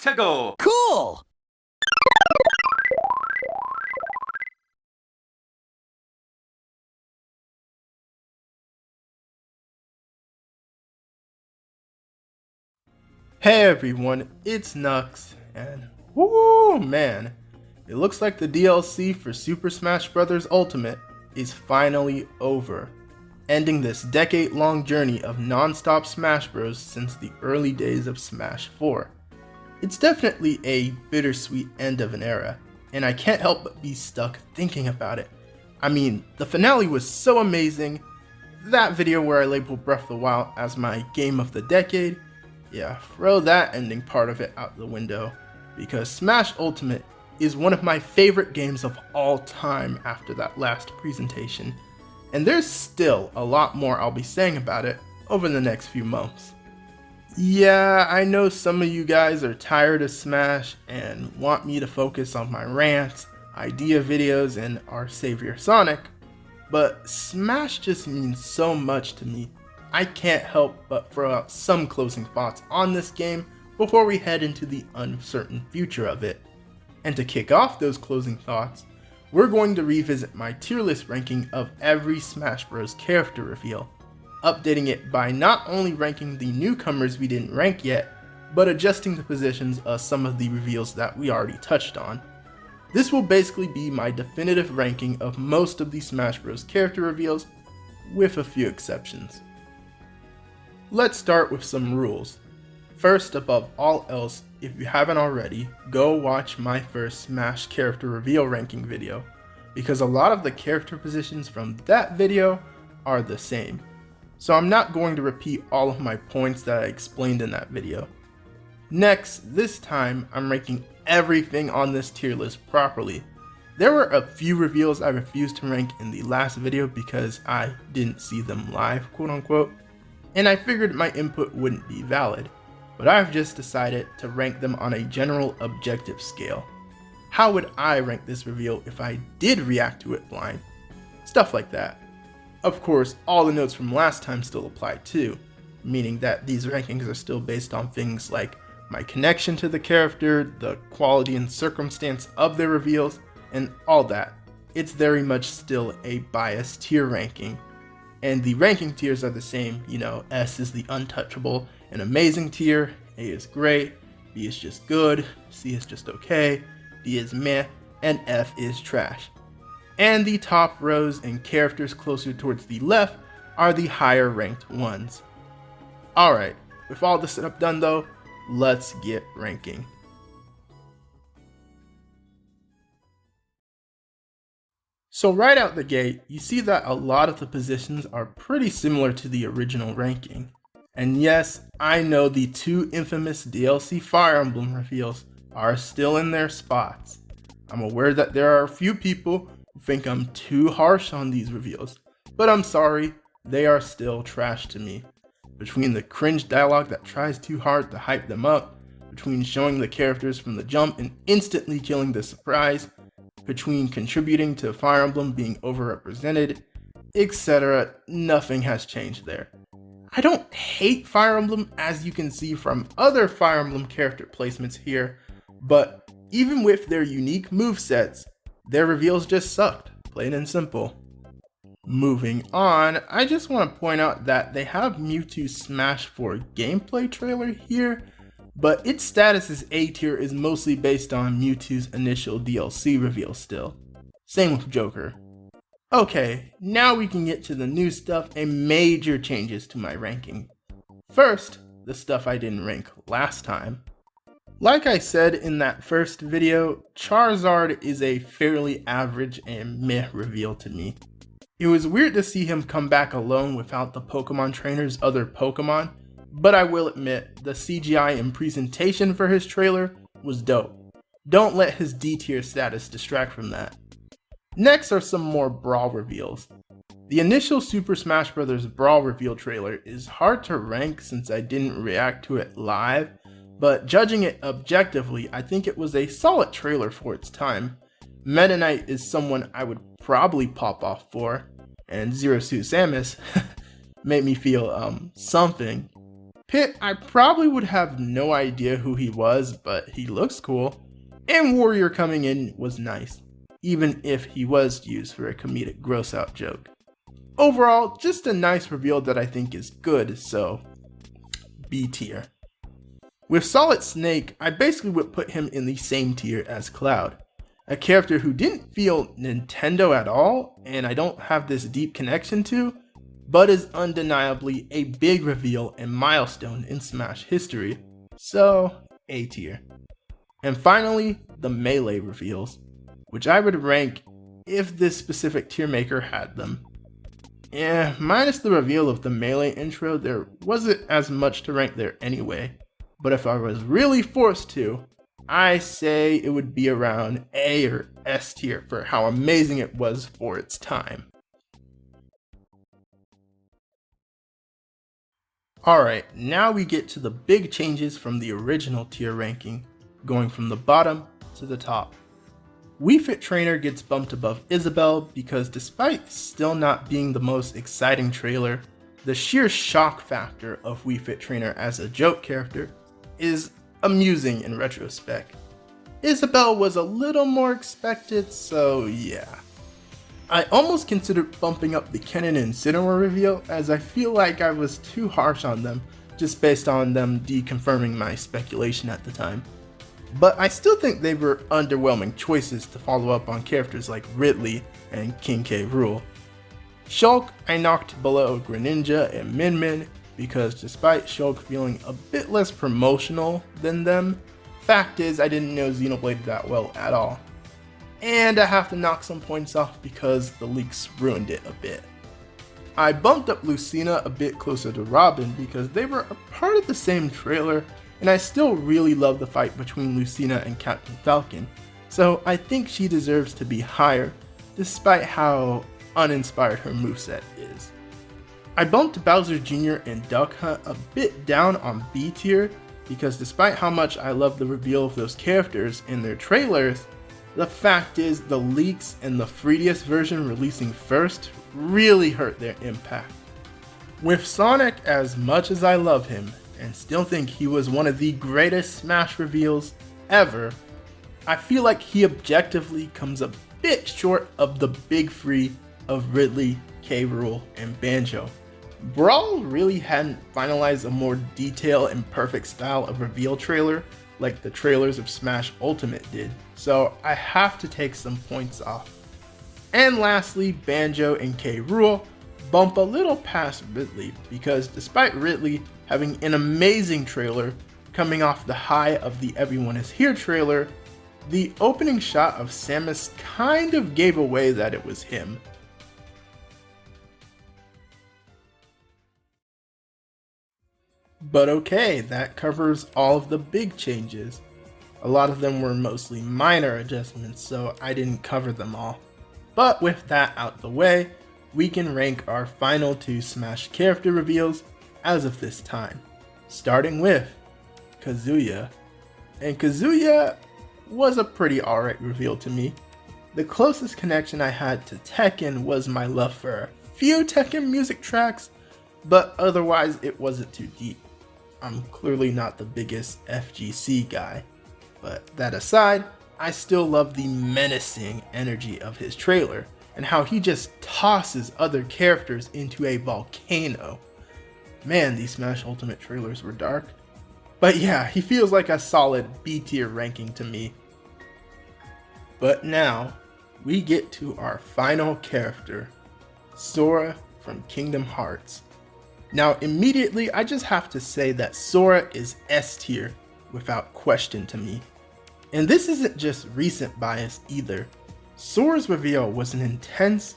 to go. Cool! Hey everyone, it's Nux, and woo man, it looks like the DLC for Super Smash Bros. Ultimate is finally over, ending this decade-long journey of non-stop Smash Bros. Since the early days of Smash 4. It's definitely a bittersweet end of an era, and I can't help but be stuck thinking about it. I mean, the finale was so amazing. That video where I labeled Breath of the Wild as my game of the decade, yeah, throw that ending part of it out the window, because Smash Ultimate is one of my favorite games of all time after that last presentation, and there's still a lot more I'll be saying about it over the next few months. Yeah, I know some of you guys are tired of Smash and want me to focus on my rants, idea videos, and our savior Sonic, but Smash just means so much to me. I can't help but throw out some closing thoughts on this game before we head into the uncertain future of it. And to kick off those closing thoughts, we're going to revisit my tier list ranking of every Smash Bros. Character reveal, updating it by not only ranking the newcomers we didn't rank yet, but adjusting the positions of some of the reveals that we already touched on. This will basically be my definitive ranking of most of the Smash Bros. Character reveals, with a few exceptions. Let's start with some rules. First, above all else, if you haven't already, go watch my first Smash character reveal ranking video, because a lot of the character positions from that video are the same. So I'm not going to repeat all of my points that I explained in that video. Next, this time I'm ranking everything on this tier list properly. There were a few reveals I refused to rank in the last video because I didn't see them live, quote unquote, and I figured my input wouldn't be valid, but I've just decided to rank them on a general objective scale. How would I rank this reveal if I did react to it blind? Stuff like that. Of course, all the notes from last time still apply too, meaning that these rankings are still based on things like my connection to the character, the quality and circumstance of their reveals, and all that. It's very much still a biased tier ranking. And the ranking tiers are the same, S is the untouchable and amazing tier, A is great, B is just good, C is just okay, D is meh, and F is trash. And the top rows and characters closer towards the left are the higher ranked ones. Alright, with all the setup done though, let's get ranking. So right out the gate, you see that a lot of the positions are pretty similar to the original ranking. And yes, I know the two infamous DLC Fire Emblem reveals are still in their spots. I'm aware that there are a few people who think I'm too harsh on these reveals, but I'm sorry, they are still trash to me. Between the cringe dialogue that tries too hard to hype them up, between showing the characters from the jump and instantly killing the surprise, between contributing to Fire Emblem being overrepresented, etc., nothing has changed there. I don't hate Fire Emblem, as you can see from other Fire Emblem character placements here, but even with their unique movesets, their reveals just sucked, plain and simple. Moving on, I just want to point out that they have Mewtwo Smash 4 gameplay trailer here, but its status as A tier is mostly based on Mewtwo's initial DLC reveal still. Same with Joker. Okay, now we can get to the new stuff and major changes to my ranking. First, the stuff I didn't rank last time. Like I said in that first video, Charizard is a fairly average and meh reveal to me. It was weird to see him come back alone without the Pokemon trainer's other Pokemon, but I will admit, the CGI and presentation for his trailer was dope. Don't let his D tier status distract from that. Next are some more Brawl reveals. The initial Super Smash Bros. Brawl reveal trailer is hard to rank since I didn't react to it live, but judging it objectively, I think it was a solid trailer for its time. Meta Knight is someone I would probably pop off for, and Zero Suit Samus made me feel something. Pit, I probably would have no idea who he was, but he looks cool. And Warrior coming in was nice, even if he was used for a comedic gross out joke. Overall, just a nice reveal that I think is good, so B tier. With Solid Snake, I basically would put him in the same tier as Cloud. A character who didn't feel Nintendo at all, and I don't have this deep connection to, but is undeniably a big reveal and milestone in Smash history, so A tier. And finally, the Melee reveals, which I would rank if this specific tier maker had them. Minus the reveal of the Melee intro, there wasn't as much to rank there anyway, but if I was really forced to, I say it would be around A or S tier for how amazing it was for its time. Alright, now we get to the big changes from the original tier ranking, going from the bottom to the top. Wii Fit Trainer gets bumped above Isabelle because despite still not being the most exciting trailer, the sheer shock factor of Wii Fit Trainer as a joke character is amusing in retrospect. Isabelle was a little more expected, so yeah. I almost considered bumping up the Kennen and Cinema reveal, as I feel like I was too harsh on them just based on them deconfirming my speculation at the time. But I still think they were underwhelming choices to follow up on characters like Ridley and King K. Rool. Shulk I knocked below Greninja and Min Min because despite Shulk feeling a bit less promotional than them, fact is I didn't know Xenoblade that well at all. And I have to knock some points off because the leaks ruined it a bit. I bumped up Lucina a bit closer to Robin because they were a part of the same trailer, and I still really love the fight between Lucina and Captain Falcon, so I think she deserves to be higher, despite how uninspired her moveset is. I bumped Bowser Jr. and Duck Hunt a bit down on B tier because despite how much I love the reveal of those characters in their trailers, the fact is the leaks and the 3DS version releasing first really hurt their impact. With Sonic, as much as I love him and still think he was one of the greatest Smash reveals ever, I feel like he objectively comes a bit short of the big three of Ridley, K. Rool, and Banjo. Brawl really hadn't finalized a more detailed and perfect style of reveal trailer like the trailers of Smash Ultimate did, so I have to take some points off. And lastly, Banjo and K. Rool bump a little past Ridley because despite Ridley having an amazing trailer coming off the high of the Everyone Is Here trailer, the opening shot of Samus kind of gave away that it was him. But okay, that covers all of the big changes. A lot of them were mostly minor adjustments, so I didn't cover them all. But with that out the way, we can rank our final 2 Smash character reveals as of this time, starting with Kazuya. And Kazuya was a pretty alright reveal to me. The closest connection I had to Tekken was my love for a few Tekken music tracks, but otherwise it wasn't too deep. I'm clearly not the biggest FGC guy, but that aside, I still love the menacing energy of his trailer and how he just tosses other characters into a volcano. Man, these Smash Ultimate trailers were dark. But yeah, he feels like a solid B tier ranking to me. But now, we get to our final character, Sora from Kingdom Hearts. Now immediately I just have to say that Sora is S tier without question to me. And this isn't just recent bias either. Sora's reveal was an intense,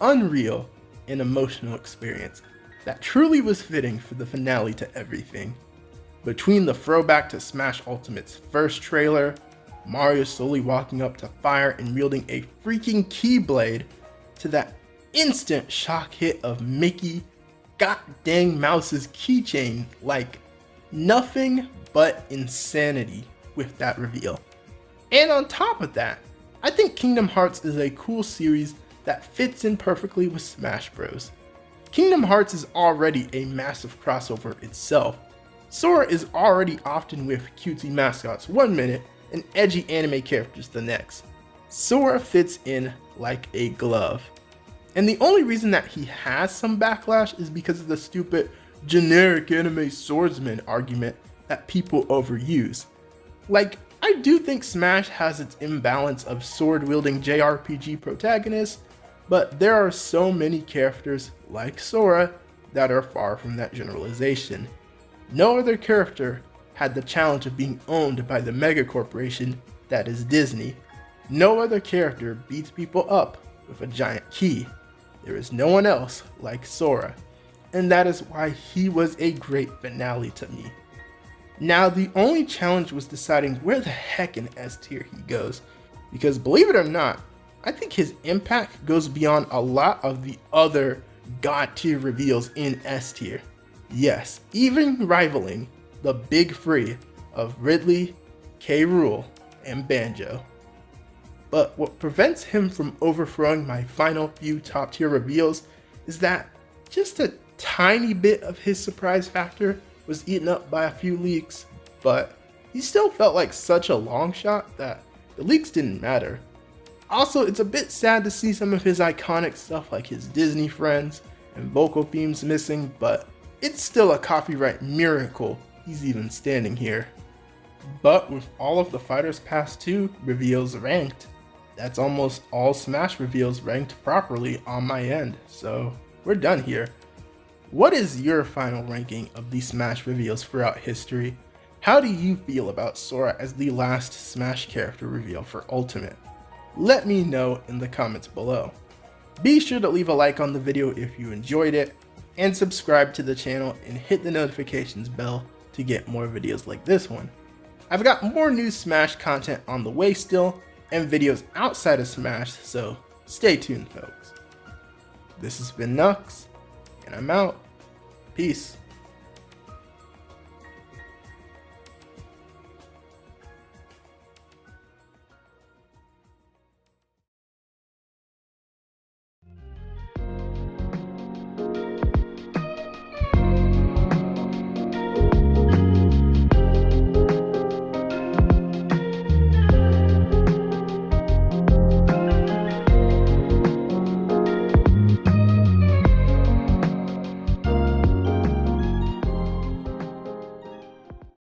unreal, and emotional experience that truly was fitting for the finale to everything. Between the throwback to Smash Ultimate's first trailer, Mario slowly walking up to fire and wielding a freaking Keyblade, to that instant shock hit of Mickey God dang Mouse's keychain, like nothing but insanity with that reveal. And on top of that, I think Kingdom Hearts is a cool series that fits in perfectly with Smash Bros. Kingdom Hearts is already a massive crossover itself, Sora is already often with cutesy mascots one minute and edgy anime characters the next. Sora fits in like a glove. And the only reason that he has some backlash is because of the stupid generic anime swordsman argument that people overuse. Like, I do think Smash has its imbalance of sword-wielding JRPG protagonists, but there are so many characters like Sora that are far from that generalization. No other character had the challenge of being owned by the mega corporation that is Disney. No other character beats people up with a giant key. There is no one else like Sora, and that is why he was a great finale to me. Now, the only challenge was deciding where the heck in S tier he goes, because believe it or not, I think his impact goes beyond a lot of the other god tier reveals in S tier. Yes, even rivaling the big three of Ridley, K. Rool, and Banjo. But what prevents him from overthrowing my final few top tier reveals is that just a tiny bit of his surprise factor was eaten up by a few leaks, but he still felt like such a long shot that the leaks didn't matter. Also, it's a bit sad to see some of his iconic stuff like his Disney friends and vocal themes missing, but it's still a copyright miracle he's even standing here. But with all of the Fighters Pass 2 reveals ranked, that's almost all Smash reveals ranked properly on my end, so we're done here. What is your final ranking of the Smash reveals throughout history? How do you feel about Sora as the last Smash character reveal for Ultimate? Let me know in the comments below. Be sure to leave a like on the video if you enjoyed it, and subscribe to the channel and hit the notifications bell to get more videos like this one. I've got more new Smash content on the way still, and videos outside of Smash, so stay tuned folks. This has been 𝗏𝗂𝘀𝗶𝗰, and I'm out. Peace.